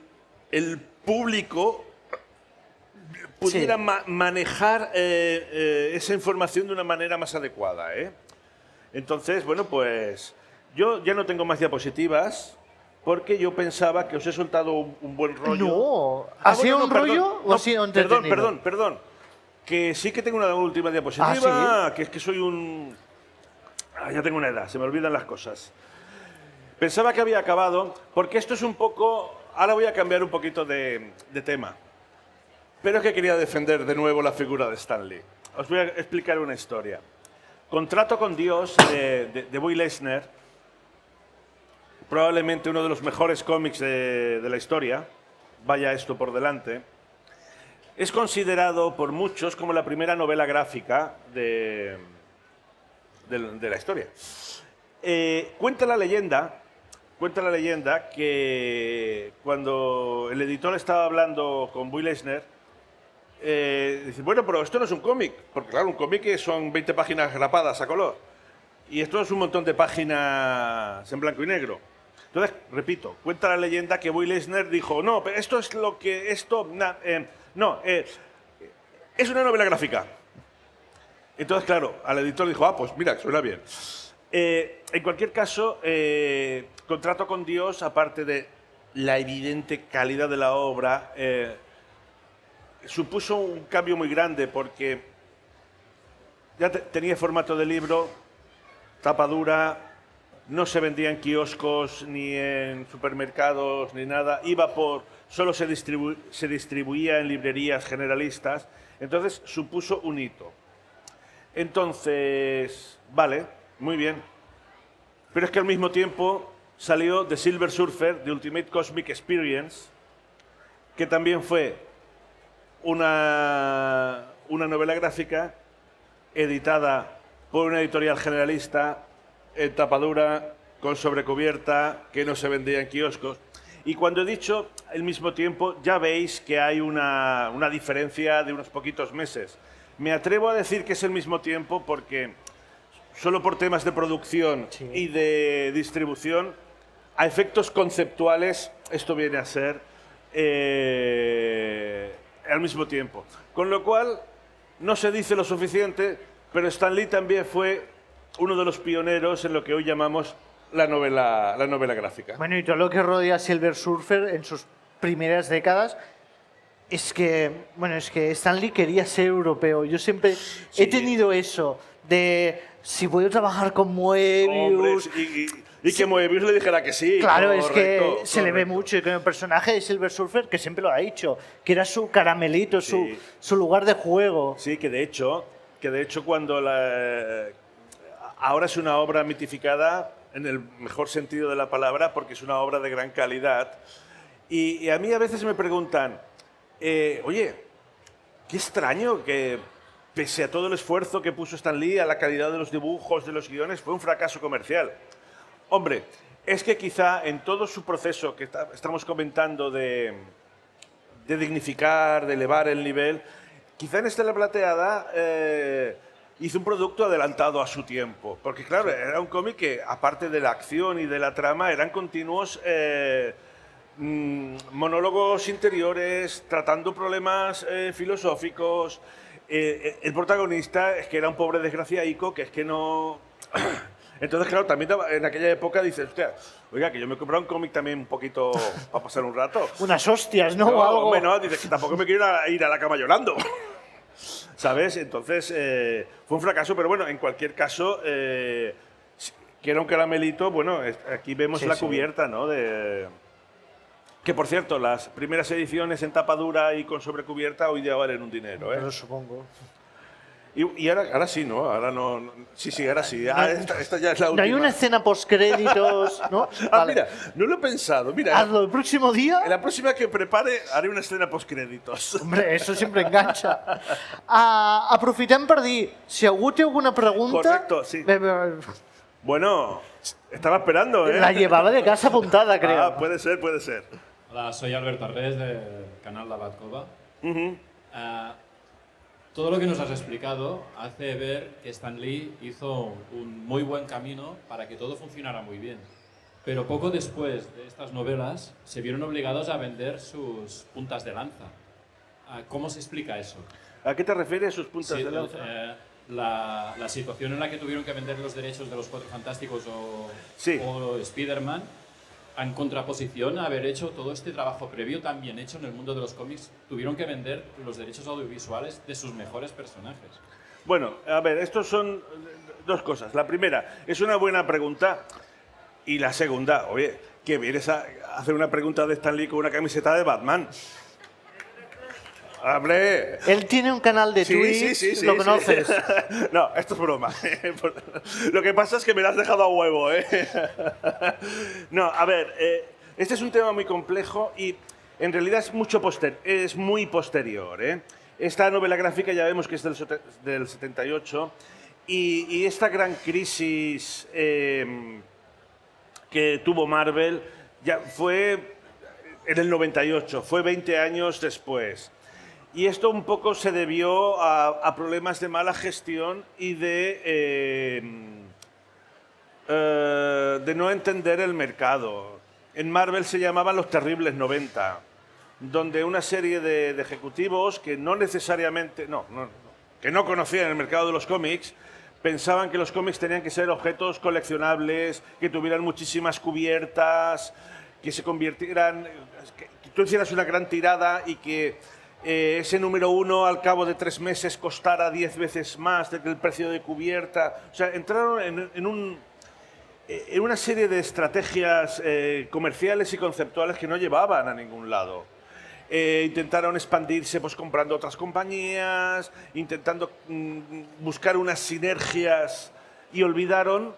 el público pudiera manejar esa información de una manera más adecuada, ¿eh? Entonces, bueno, pues yo ya no tengo más diapositivas porque yo pensaba que os he soltado un buen rollo.
No, ¿ha sido un rollo o ha sido entretenido?
Perdón. Que sí que tengo una última diapositiva, que es que soy un... ya tengo una edad, se me olvidan las cosas. Pensaba que había acabado, porque esto es un poco... Ahora voy a cambiar un poquito de tema. Pero es que quería defender de nuevo la figura de Stan Lee. Os voy a explicar una historia. Contrato con Dios de Will Eisner, probablemente uno de los mejores cómics de la historia, vaya esto por delante, es considerado por muchos como la primera novela gráfica de la historia. Cuenta la leyenda que cuando el editor estaba hablando con Will Eisner, dice, bueno, pero esto no es un cómic, porque claro, un cómic son 20 páginas grapadas a color, y esto es un montón de páginas en blanco y negro. Entonces, repito, cuenta la leyenda que Will Eisner dijo, no, pero esto es lo que, es una novela gráfica. Entonces, claro, al editor dijo, pues mira, suena bien. En cualquier caso, Contrato con Dios, aparte de la evidente calidad de la obra, supuso un cambio muy grande porque ya tenía formato de libro, tapa dura, no se vendía en kioscos ni en supermercados ni nada, solo se distribuía en librerías generalistas, entonces supuso un hito. Entonces, vale, muy bien, pero es que al mismo tiempo salió The Silver Surfer, The Ultimate Cosmic Experience, que también fue una novela gráfica editada por una editorial generalista, en tapadura, con sobrecubierta, que no se vendía en kioscos. Y cuando he dicho al mismo tiempo, ya veis que hay una diferencia de unos poquitos meses. Me atrevo a decir que es el mismo tiempo porque solo por temas de producción y de distribución, a efectos conceptuales, esto viene a ser al mismo tiempo. Con lo cual, no se dice lo suficiente, pero Stan Lee también fue uno de los pioneros en lo que hoy llamamos la novela gráfica.
Bueno, y todo lo que rodea a Silver Surfer en sus primeras décadas es que Stan Lee quería ser europeo. Yo siempre he tenido eso de si puedo trabajar con Moebius.
Hombre, y que Moebius le dijera que sí.
Claro,
correcto,
es que se le ve mucho y con el personaje de Silver Surfer, que siempre lo ha dicho, que era su caramelito, su lugar de juego.
Sí, que de hecho cuando ahora es una obra mitificada en el mejor sentido de la palabra, porque es una obra de gran calidad. Y a mí a veces me preguntan, oye, qué extraño que pese a todo el esfuerzo que puso Stan Lee, a la calidad de los dibujos, de los guiones, fue un fracaso comercial. Hombre, es que quizá en todo su proceso que estamos comentando de dignificar, de elevar el nivel, quizá en Estela Plateada hizo un producto adelantado a su tiempo. Porque claro, era un cómic que, aparte de la acción y de la trama, eran continuos monólogos interiores, tratando problemas filosóficos. El protagonista es que era un pobre desgraciaico, que es que no... Entonces, claro, también en aquella época dices, hostia, oiga, que yo me he comprado un cómic también un poquito para pasar un rato.
Unas hostias, ¿no?
No,
algo.
hombre, no, dices que tampoco me quiero ir a la cama llorando. ¿Sabes? Entonces, fue un fracaso, pero bueno, en cualquier caso, que era un caramelito, bueno, aquí vemos la cubierta, ¿no? Que, por cierto, las primeras ediciones en tapa dura y con sobrecubierta hoy día valen un dinero, ¿eh?
Lo supongo.
Y ahora sí, ¿no? Ahora no. Sí, ahora sí. Esta ya es la
No
última.
hay una escena postcréditos, ¿no? Vale.
Mira, no lo he pensado. Mira,
Hazlo el próximo día.
en la próxima que prepare haré una escena postcréditos.
Hombre, eso siempre engancha. Aprofitem per dir, si algú té alguna pregunta...
Correcto, sí. Bueno, estaba esperando, ¿eh?
La llevaba de casa apuntada, creo.
Ah, puede ser, puede ser.
Hola, soy Alberto Arrés del canal La Batcova.
Ujú.
Todo lo que nos has explicado hace ver que Stan Lee hizo un muy buen camino para que todo funcionara muy bien. Pero poco después de estas novelas se vieron obligados a vender sus puntas de lanza. ¿Cómo se explica eso?
¿A qué te refieres sus puntas
Sí,
de lanza?
la situación en la que tuvieron que vender los derechos de los Cuatro Fantásticos
Sí.
o Spider-Man, en contraposición a haber hecho todo este trabajo previo tan bien hecho en el mundo de los cómics, tuvieron que vender los derechos audiovisuales de sus mejores personajes.
Bueno, a ver, estos son dos cosas. La primera, es una buena pregunta. Y la segunda, oye, que vienes a hacer una pregunta de Stan Lee con una camiseta de Batman. ¡Hombre!
Él tiene un canal de Twitch,
sí,
¿lo conoces?
sí. No, esto es broma. Lo que pasa es que me lo has dejado a huevo, ¿eh? No, a ver, este es un tema muy complejo y en realidad es muy posterior, ¿eh? Esta novela gráfica ya vemos que es del 78 y esta gran crisis que tuvo Marvel ya fue en el 98, fue 20 años después. Y esto un poco se debió a problemas de mala gestión y de no entender el mercado. En Marvel se llamaban los terribles 90, donde una serie de ejecutivos que no necesariamente, que no conocían el mercado de los cómics, pensaban que los cómics tenían que ser objetos coleccionables, que tuvieran muchísimas cubiertas, que se convirtieran, que tú hicieras una gran tirada y que ese número 1 al cabo de 3 meses costara 10 veces más del precio de cubierta. O sea, entraron en una serie de estrategias comerciales y conceptuales que no llevaban a ningún lado. Intentaron expandirse pues, comprando otras compañías, intentando buscar unas sinergias y olvidaron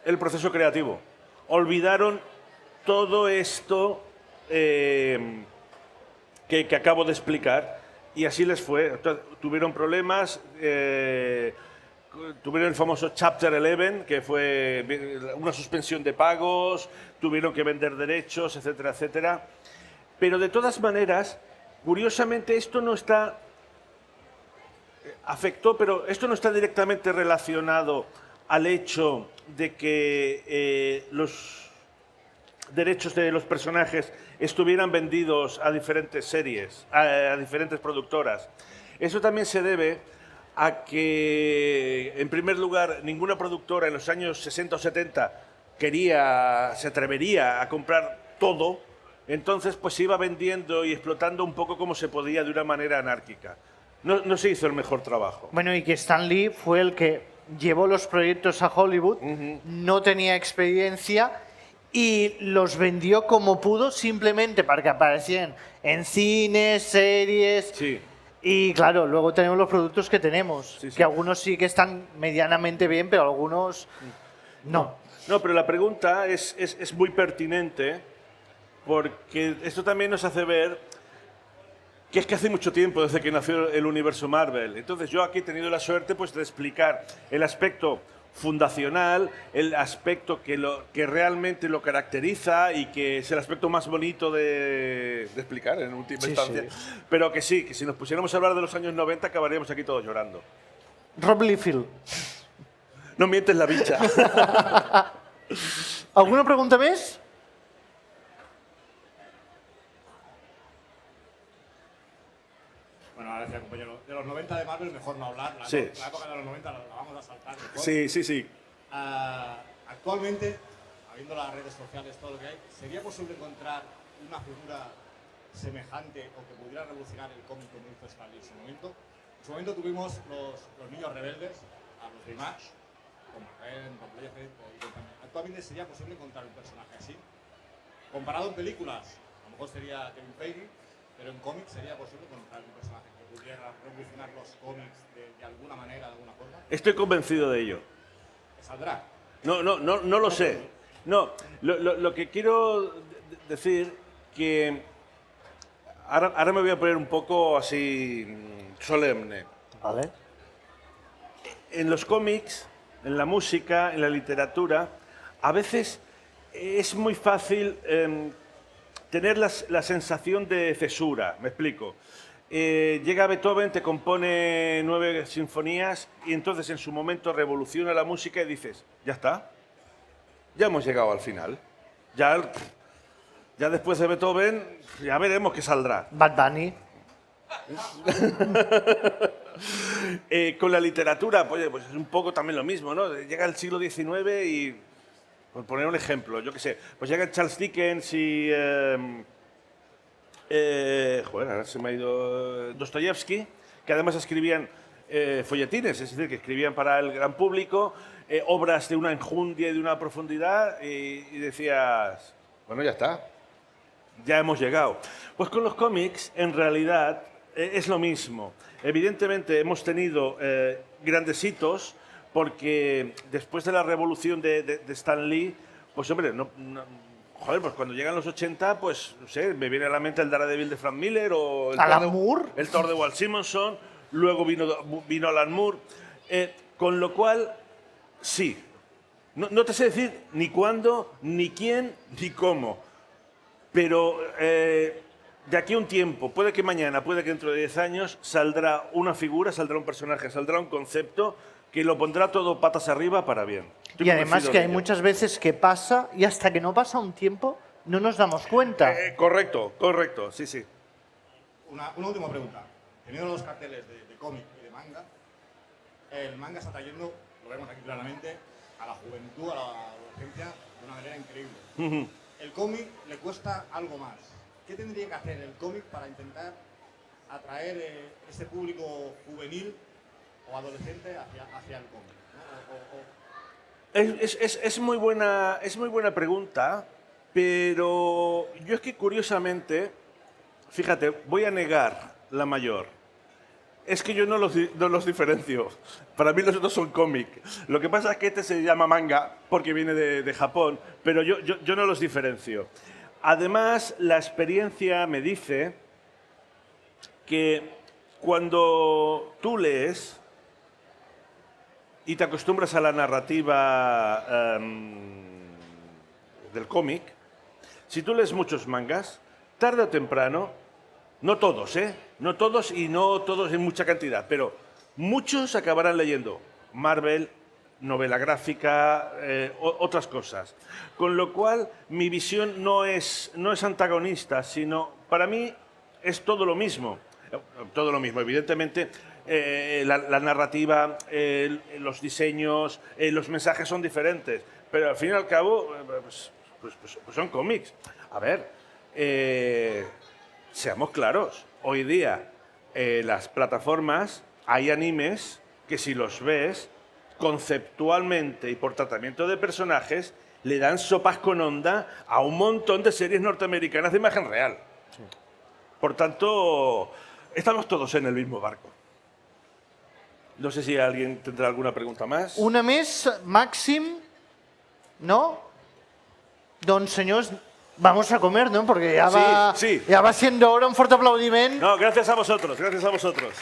el proceso creativo. Olvidaron todo esto que acabo de explicar y así les fue. Tuvieron problemas, tuvieron el famoso Chapter 11, que fue una suspensión de pagos, tuvieron que vender derechos, etcétera, etcétera. Pero de todas maneras, curiosamente esto no está pero esto no está directamente relacionado al hecho de que los derechos de los personajes estuvieran vendidos a diferentes series, a diferentes productoras. Eso también se debe a que, en primer lugar, ninguna productora en los años 60 o 70 se atrevería a comprar todo. Entonces, pues se iba vendiendo y explotando un poco como se podía de una manera anárquica. No se hizo el mejor trabajo.
Bueno, y que Stan Lee fue el que llevó los proyectos a Hollywood, no tenía experiencia y los vendió como pudo simplemente para que aparecieran en cines, series.
Sí.
Y claro, luego tenemos los productos que tenemos,
Sí, sí.
que algunos sí que están medianamente bien, pero algunos no.
No, pero la pregunta es muy pertinente porque esto también nos hace ver que es que hace mucho tiempo desde que nació el universo Marvel. Entonces yo aquí he tenido la suerte pues, de explicar el aspecto fundacional, el aspecto que realmente lo caracteriza y que es el aspecto más bonito de explicar en última instancia.
Sí.
Pero que sí, que si nos pusiéramos a hablar de los años 90 acabaríamos aquí todos llorando.
Rob Liefeld.
No mientes la bicha.
¿Alguna pregunta més?
Bueno, ahora decía compañero, de los 90 de Marvel mejor no hablar,
Sí.
la época de los 90 la vamos a saltar mejor.
Sí.
Actualmente, habiendo las redes sociales, todo lo que hay, ¿sería posible encontrar una figura semejante o que pudiera revolucionar el cómic como hizo Stan Lee en su momento? En su momento tuvimos los niños rebeldes, a los de Image, como Ren, con Playhead y compañía. Actualmente sería posible encontrar un personaje así. Comparado en películas, a lo mejor sería Kevin Feige, pero en cómics sería posible encontrar un personaje que pudiera revolucionar los cómics de alguna manera, de alguna forma?
Estoy convencido de ello.
¿Saldrá?
No lo sé. No, lo que quiero decir que ahora me voy a poner un poco así solemne.
Vale.
En los cómics, en la música, en la literatura, a veces es muy fácil tener la sensación de cesura, me explico. Llega Beethoven, te compone 9 sinfonías y entonces en su momento revoluciona la música y dices, ya está, ya hemos llegado al final. Ya después de Beethoven, ya veremos qué saldrá.
Bad Bunny.
Con la literatura, pues es un poco también lo mismo, ¿no? Llega el siglo XIX y, por poner un ejemplo, yo qué sé, pues llega Charles Dickens y... joder, ahora se me ha ido Dostoyevsky, que además escribían folletines, es decir, que escribían para el gran público, obras de una enjundia y de una profundidad, y decías, bueno, ya está, ya hemos llegado. Pues con los cómics, en realidad, es lo mismo. Evidentemente hemos tenido grandes hitos, porque después de la revolución de Stan Lee, pues hombre, joder, pues cuando llegan los 80, pues no sé, me viene a la mente el Daredevil de Frank Miller o
Alan Moore.
El Thor de Walt Simonson, luego vino Alan Moore, con lo cual, sí. No te sé decir ni cuándo, ni quién, ni cómo, pero de aquí a un tiempo, puede que mañana, puede que dentro de 10 años, saldrá una figura, saldrá un personaje, saldrá un concepto que lo pondrá todo patas arriba para bien. Estoy
Y además
convencido
que
de
hay
ello.
muchas veces que pasa y hasta que no pasa un tiempo no nos damos cuenta.
Correcto, sí, sí.
Una última pregunta. Teniendo los carteles de cómic y de manga, el manga está trayendo, lo vemos aquí claramente, a la juventud, a la adolescencia, de una manera increíble. El cómic le cuesta algo más. ¿Qué tendría que hacer el cómic para intentar atraer ese público juvenil o adolescente hacia el cómic, ¿no?
Es muy buena pregunta, pero yo es que curiosamente, fíjate, voy a negar la mayor. Es que yo no los diferencio. Para mí los otros son cómic. Lo que pasa es que este se llama manga porque viene de Japón, pero yo no los diferencio. Además, la experiencia me dice que cuando tú lees y te acostumbras a la narrativa del cómic, si tú lees muchos mangas, tarde o temprano, no todos, no todos y no todos en mucha cantidad, pero muchos acabarán leyendo Marvel, novela gráfica, otras cosas. Con lo cual, mi visión no es antagonista, sino, para mí, es todo lo mismo. Todo lo mismo, evidentemente, la narrativa, los diseños, los mensajes son diferentes, pero al fin y al cabo, pues son cómics. A ver, seamos claros, hoy día las plataformas, hay animes que si los ves, conceptualmente y por tratamiento de personajes, le dan sopas con onda a un montón de series norteamericanas de imagen real. Sí. Por tanto, estamos todos en el mismo barco. No sé si alguien tendrá alguna pregunta más.
Una més, Màxim, ¿no? Doncs, senyors, vamos a comer, ¿no? Porque ya va,
sí.
ya va siendo hora. Un fuerte aplaudiment.
No, gracias a vosotros, gracias a vosotros.